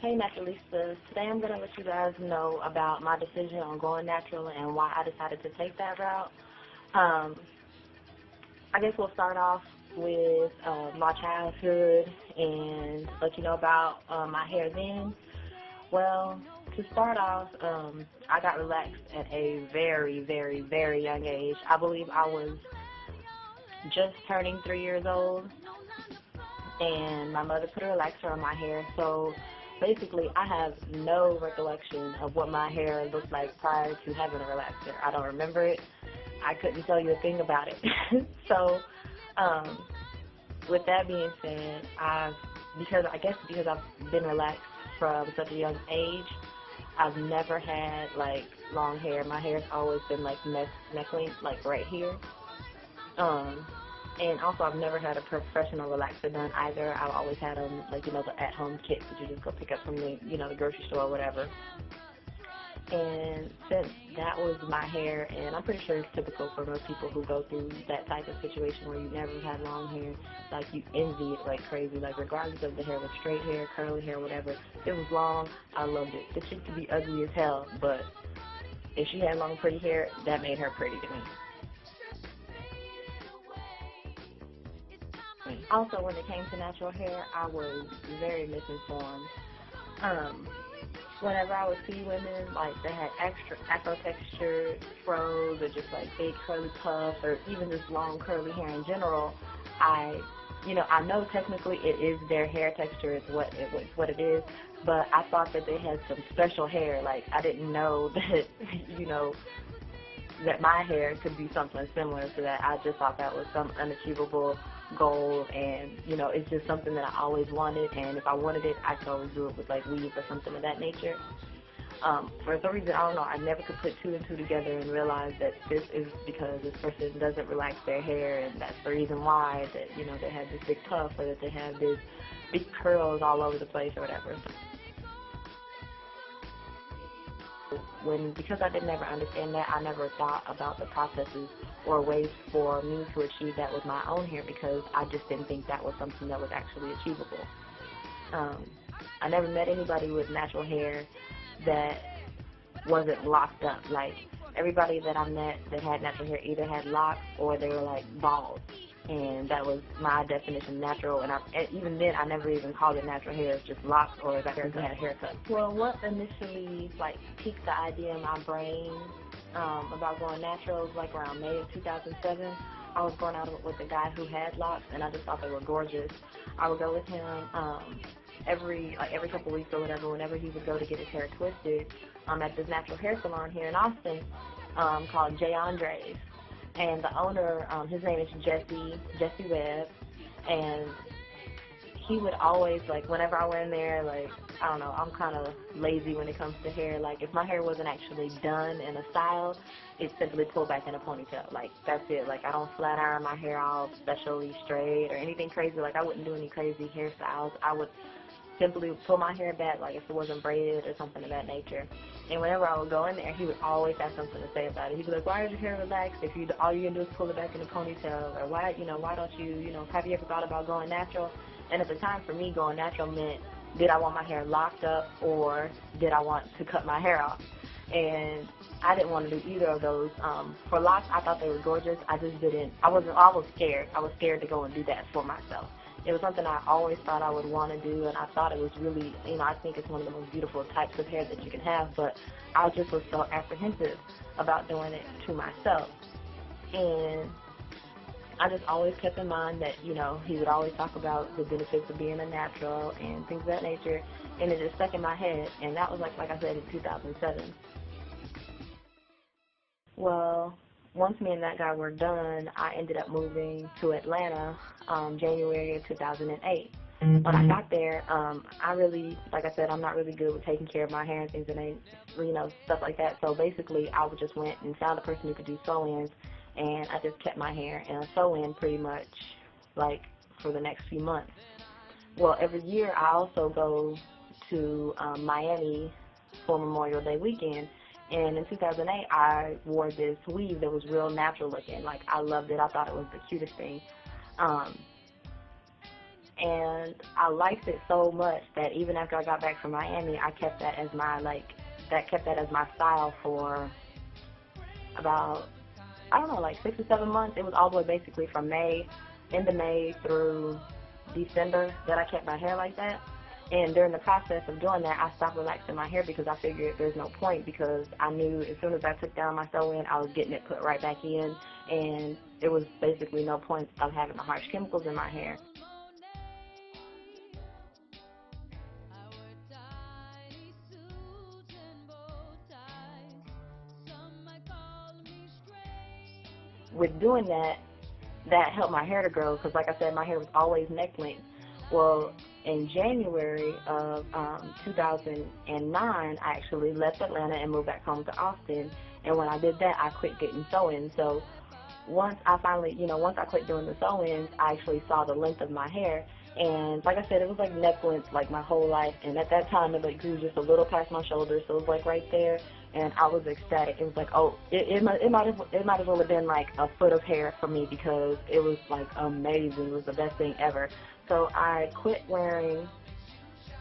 Hey Naturalistas, today I'm going to let you guys know about my decision on going natural and why I decided to take that route. I guess we'll start off with my childhood and let you know about my hair then. Well, to start off, I got relaxed at a very, very, very young age. I believe I was just turning 3 years old, and my mother put a relaxer on my hair, so basically I have no recollection of what my hair looked like prior to having a relaxer. I don't remember it. I couldn't tell you a thing about it. So, with that being said, because I've been relaxed from such a young age, I've never had like long hair. My hair's always been like neck length, like right here. And also I've never had a professional relaxer done either. I've always had them like, the at-home kits that you just go pick up from the, the grocery store or whatever. And since that was my hair, and I'm pretty sure it's typical for most people who go through that type of situation where you never had long hair, like you envy it like crazy, like regardless of the hair was straight hair, curly hair, whatever. If it was long, I loved it. The chick could be ugly as hell, but if she had long pretty hair, that made her pretty to me. Also, when it came to natural hair, I was very misinformed. Whenever I would see women like that had extra afro texture froze or just like big curly puffs or even just long curly hair in general, I know technically it is their hair texture, it's what it is, but I thought that they had some special hair. Like I didn't know that that my hair could be something similar to that. I just thought that was some unachievable goal, and it's just something that I always wanted, and if I wanted it, I could always do it with like weave or something of that nature. For some reason, I don't know, I never could put two and two together and realize that this is because this person doesn't relax their hair, and that's the reason why that they have this big puff or that they have this big curls all over the place or whatever. Because I didn't ever understand that, I never thought about the processes or ways for me to achieve that with my own hair, because I just didn't think that was something that was actually achievable. I never met anybody with natural hair that wasn't locked up. Like, everybody that I met that had natural hair either had locks or they were like bald. And that was my definition of natural, and even then I never even called it natural hair. It's just locks or if I had a haircut. Well, what initially piqued the idea in my brain about going natural was like around May of 2007. I was going out with a guy who had locks, and I just thought they were gorgeous. I would go with him every couple weeks or whatever, whenever he would go to get his hair twisted at this natural hair salon here in Austin called J. Andre's. And the owner, his name is Jesse Webb, and he would always, whenever I went in there, I don't know, I'm kind of lazy when it comes to hair. Like, if my hair wasn't actually done in a style, it's simply pulled back in a ponytail. Like, that's it. Like, I don't flat iron my hair all specially straight or anything crazy. Like, I wouldn't do any crazy hairstyles. I would simply pull my hair back, like if it wasn't braided or something of that nature. And whenever I would go in there, he would always have something to say about it. He'd be like, "Why is your hair relaxed? If all you're gonna do is pull it back in a ponytail, or why don't you, have you ever thought about going natural?" And at the time, for me, going natural meant, did I want my hair locked up or did I want to cut my hair off? And I didn't want to do either of those. For locks, I thought they were gorgeous. I just didn't. I was scared. I was scared to go and do that for myself. It was something I always thought I would want to do, and I thought it was really, I think it's one of the most beautiful types of hair that you can have, but I just was so apprehensive about doing it to myself. And I just always kept in mind that, he would always talk about the benefits of being a natural and things of that nature, and it just stuck in my head, and that was, like I said, in 2007. Well, once me and that guy were done, I ended up moving to Atlanta January of 2008. When I got there, I really, like I said, I'm not really good with taking care of my hair and things, and stuff like that. So basically, I just went and found a person who could do sew-ins, and I just kept my hair in a sew-in pretty much, for the next few months. Well, every year I also go to Miami for Memorial Day weekend. And in 2008, I wore this weave that was real natural looking. Like, I loved it. I thought it was the cutest thing. And I liked it so much that even after I got back from Miami, I kept that as my style for about, I don't know, like 6 or 7 months. It was all the way basically from end of May through December that I kept my hair like that. And during the process of doing that, I stopped relaxing my hair because I figured there's no point, because I knew as soon as I took down my sew-in, I was getting it put right back in, and there was basically no point of having the harsh chemicals in my hair. With doing that, that helped my hair to grow, because like I said, my hair was always neck length. Well, in January of 2009, I actually left Atlanta and moved back home to Austin. And when I did that, I quit getting sew-ins. So once I quit doing the sew-ins, I actually saw the length of my hair. And like I said, it was like neck length like my whole life. And at that time, it like grew just a little past my shoulder, so it was like right there. And I was ecstatic. It was like, oh, it might as well have been like a foot of hair for me, because it was like amazing. It was the best thing ever. So I quit wearing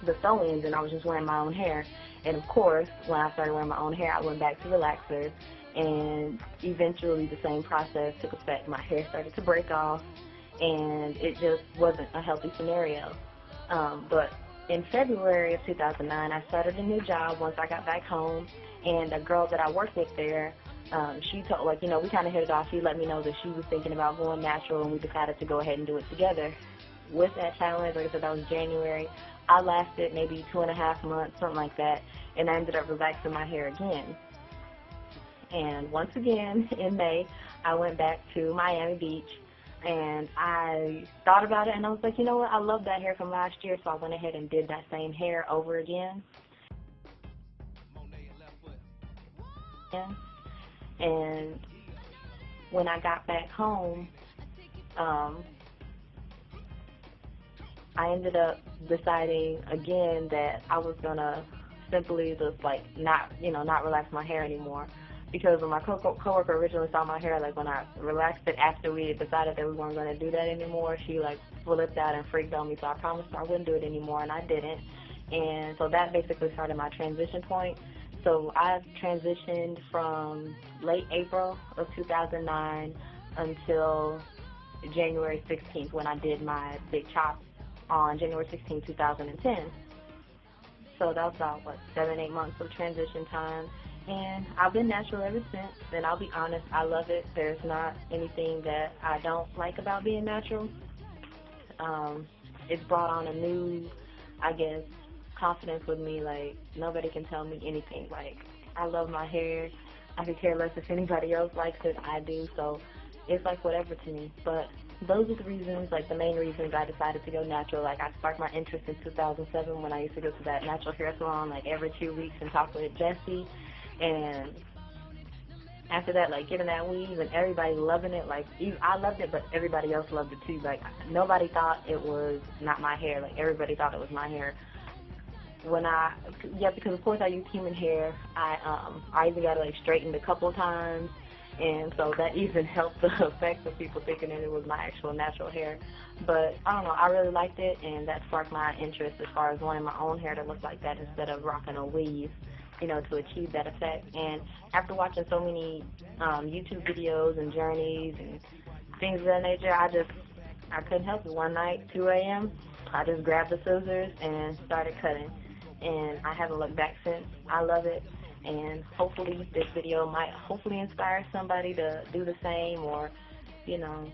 the sew-ins, and I was just wearing my own hair. And of course, when I started wearing my own hair, I went back to relaxers, and eventually the same process took effect. My hair started to break off, and it just wasn't a healthy scenario. But in February of 2009, I started a new job once I got back home, and a girl that I worked with there, she told, like, we kind of hit it off. She let me know that she was thinking about going natural, and we decided to go ahead and do it together. With that challenge, like I said, that was January. I lasted maybe 2.5 months, something like that, and I ended up relaxing my hair again. And once again, in May, I went back to Miami Beach, and I thought about it, and I was like, you know what, I love that hair from last year, so I went ahead and did that same hair over again. And when I got back home, I ended up deciding again that I was gonna simply just like not relax my hair anymore. Because when my coworker originally saw my hair, like when I relaxed it after we decided that we weren't going to do that anymore, she like flipped out and freaked on me. So I promised her I wouldn't do it anymore, and I didn't. And so that basically started my transition point. So I've transitioned from late April of 2009 until January 16th, when I did my big chop on January 16, 2010. So that was about, 7-8 months of transition time. And I've been natural ever since, and I'll be honest, I love it. There's not anything that I don't like about being natural. It's brought on a new, I guess, confidence with me. Like, nobody can tell me anything. Like, I love my hair. I could care less if anybody else likes it. I do. So it's like whatever to me. But those are the reasons, like the main reasons I decided to go natural. Like, I sparked my interest in 2007 when I used to go to that natural hair salon like every 2 weeks and talk with Jessie. And after that, like, getting that weave and everybody loving it, like, I loved it, but everybody else loved it too. Like, nobody thought it was not my hair. Like, everybody thought it was my hair. Because of course I use human hair. I even got it like straightened a couple of times, and so that even helped the effect of people thinking that it was my actual natural hair. But I don't know, I really liked it, and that sparked my interest as far as wanting my own hair to look like that instead of rocking a weave, to achieve that effect. And after watching so many YouTube videos and journeys and things of that nature, I couldn't help it. One night, 2 a.m., I just grabbed the scissors and started cutting. And I haven't looked back since. I love it. And hopefully this video might inspire somebody to do the same, or, even,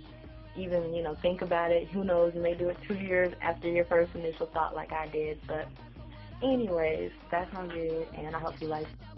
think about it. Who knows, you may do it 2 years after your first initial thought like I did. But anyways, that's my video, and I hope you like it.